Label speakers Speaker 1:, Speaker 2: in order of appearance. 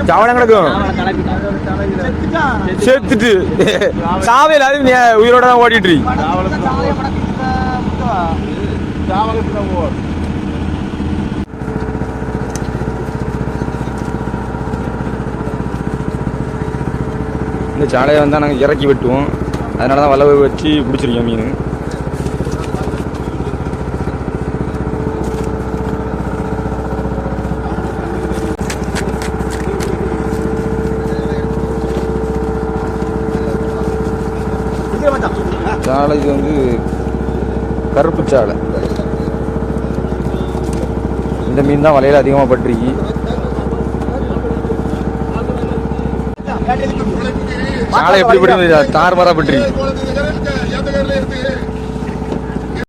Speaker 1: சவணம் கிடக்கும் செத்துட்டு சாவையில் அது உயிரோட தான் ஓடிட்டு இருக்கு. இந்த சாலையை வந்தால் நாங்கள் இறக்கி வெட்டுவோம். அதனால தான் வலை வச்சு பிடிச்சிருக்கோம் மீன். சாலை இது வந்து கருப்பு சாலை. இந்த மீன் தான் வலையில் அதிகமாக பட்டிருக்கு. சாலை எப்படி பட்டு தாறுமாறா பட்டிருக்கு.